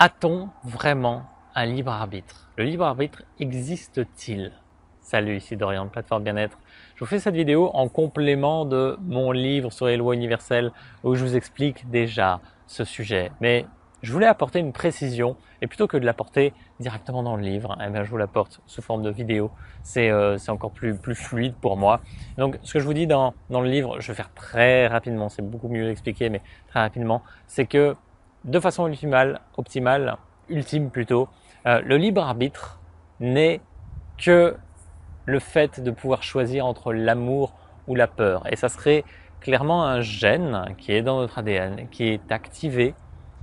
A-t-on vraiment un libre arbitre? Le libre arbitre existe-t-il? Salut, ici Dorian de Plateforme Bien-être. Je vous fais cette vidéo en complément de mon livre sur les lois universelles où je vous explique déjà ce sujet. Mais je voulais apporter une précision et plutôt que de l'apporter directement dans le livre, eh bien, je vous l'apporte sous forme de vidéo. C'est encore plus fluide pour moi. Donc ce que je vous dis dans le livre, je vais faire très rapidement, c'est beaucoup mieux expliqué, mais très rapidement, c'est que de façon ultime plutôt, le libre arbitre n'est que le fait de pouvoir choisir entre l'amour ou la peur. Et ça serait clairement un gène qui est dans notre ADN, qui est activé,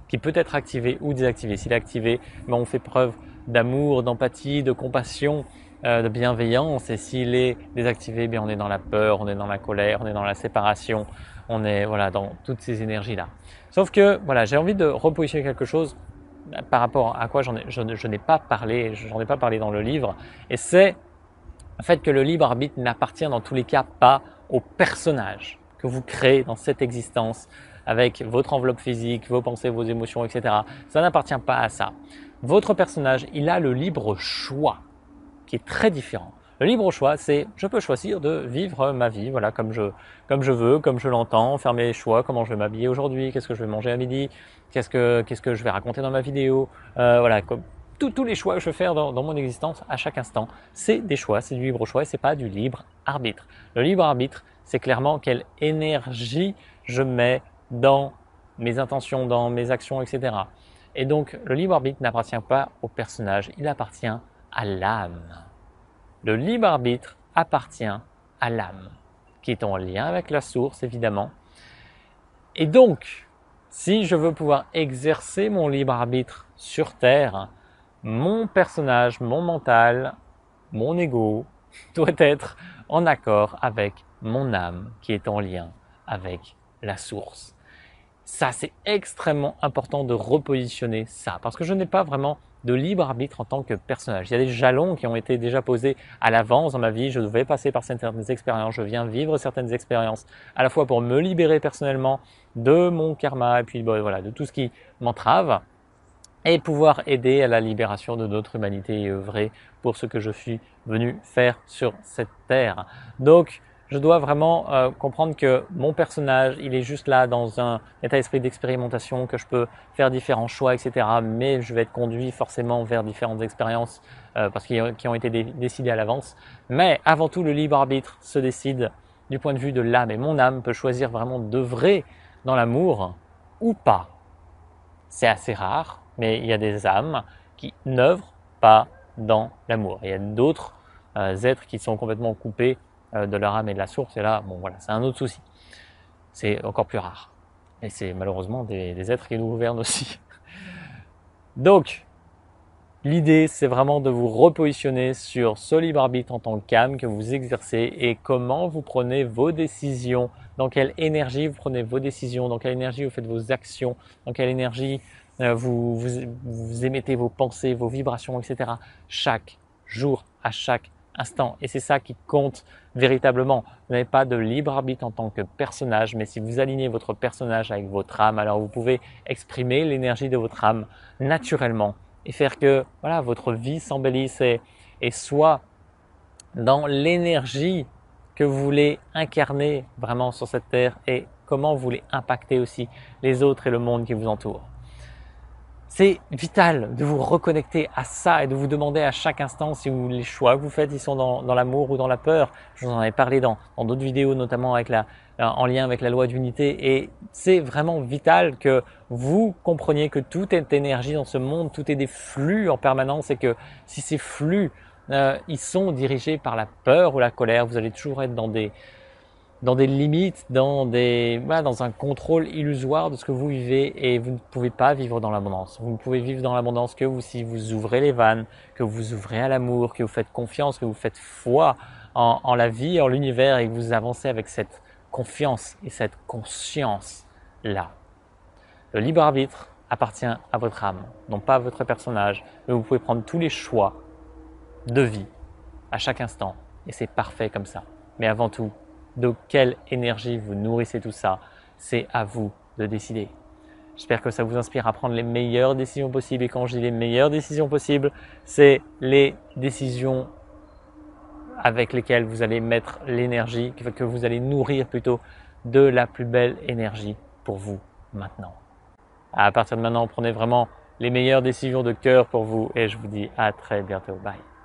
qui peut être activé ou désactivé. S'il est activé, on fait preuve d'amour, d'empathie, de compassion, de bienveillance. Et s'il est désactivé, on est dans la peur, on est dans la colère, on est dans la séparation, on est dans toutes ces énergies-là. Sauf que j'ai envie de repositionner quelque chose par rapport à quoi je n'ai pas parlé, j'en ai pas parlé dans le livre, et c'est le fait que le libre arbitre n'appartient dans tous les cas pas au personnage que vous créez dans cette existence avec votre enveloppe physique, vos pensées, vos émotions, etc. Ça n'appartient pas à ça. Votre personnage, il a le libre choix qui est très différent. Le libre choix, c'est je peux choisir de vivre ma vie, comme je veux, comme je l'entends, faire mes choix, comment je vais m'habiller aujourd'hui, qu'est-ce que je vais manger à midi, qu'est-ce que je vais raconter dans ma vidéo, tous les choix que je vais faire dans mon existence à chaque instant, c'est des choix, c'est du libre choix et c'est pas du libre arbitre. Le libre arbitre, c'est clairement quelle énergie je mets dans mes intentions, dans mes actions, etc. Et donc, le libre arbitre n'appartient pas au personnage, il appartient à l'âme. Le libre arbitre appartient à l'âme, qui est en lien avec la source, évidemment. Et donc, si je veux pouvoir exercer mon libre arbitre sur Terre, mon personnage, mon mental, mon ego doit être en accord avec mon âme, qui est en lien avec la source. Ça, c'est extrêmement important de repositionner ça, parce que je n'ai pas vraiment de libre arbitre en tant que personnage. Il y a des jalons qui ont été déjà posés à l'avance dans ma vie, je devais passer par certaines expériences, je viens vivre certaines expériences, à la fois pour me libérer personnellement de mon karma, et puis de tout ce qui m'entrave, et pouvoir aider à la libération de notre humanité et œuvrer pour ce que je suis venu faire sur cette terre. Donc, je dois vraiment comprendre que mon personnage, il est juste là dans un état d'esprit d'expérimentation, que je peux faire différents choix, etc. Mais je vais être conduit forcément vers différentes expériences qui ont été décidées à l'avance. Mais avant tout, le libre arbitre se décide du point de vue de l'âme. Et mon âme peut choisir vraiment d'œuvrer dans l'amour ou pas. C'est assez rare, mais il y a des âmes qui n'œuvrent pas dans l'amour. Il y a d'autres êtres qui sont complètement coupés de leur âme et de la source, et là, c'est un autre souci. C'est encore plus rare. Et c'est malheureusement des êtres qui nous gouvernent aussi. Donc, l'idée, c'est vraiment de vous repositionner sur ce libre arbitre en tant qu'âme que vous exercez et comment vous prenez vos décisions, dans quelle énergie vous prenez vos décisions, dans quelle énergie vous faites vos actions, dans quelle énergie vous émettez vos pensées, vos vibrations, etc. chaque jour, à chaque instant. Et c'est ça qui compte véritablement. Vous n'avez pas de libre arbitre en tant que personnage, mais si vous alignez votre personnage avec votre âme, alors vous pouvez exprimer l'énergie de votre âme naturellement et faire que votre vie s'embellisse et soit dans l'énergie que vous voulez incarner vraiment sur cette terre et comment vous voulez impacter aussi les autres et le monde qui vous entoure. C'est vital de vous reconnecter à ça et de vous demander à chaque instant si les choix que vous faites ils sont dans l'amour ou dans la peur. Je vous en avais parlé dans d'autres vidéos, notamment en lien avec la loi d'unité. Et c'est vraiment vital que vous compreniez que tout est énergie dans ce monde, tout est des flux en permanence et que si ces flux ils sont dirigés par la peur ou la colère, vous allez toujours être dans des limites, dans un contrôle illusoire de ce que vous vivez et vous ne pouvez pas vivre dans l'abondance. Vous ne pouvez vivre dans l'abondance que si vous ouvrez les vannes, que vous ouvrez à l'amour, que vous faites confiance, que vous faites foi en la vie, en l'univers et que vous avancez avec cette confiance et cette conscience-là. Le libre arbitre appartient à votre âme, non pas à votre personnage, mais vous pouvez prendre tous les choix de vie à chaque instant et c'est parfait comme ça. Mais avant tout, de quelle énergie vous nourrissez tout ça, c'est à vous de décider. J'espère que ça vous inspire à prendre les meilleures décisions possibles. Et quand je dis les meilleures décisions possibles, c'est les décisions avec lesquelles vous allez mettre l'énergie, que vous allez nourrir plutôt de la plus belle énergie pour vous maintenant. À partir de maintenant, prenez vraiment les meilleures décisions de cœur pour vous et je vous dis à très bientôt. Bye.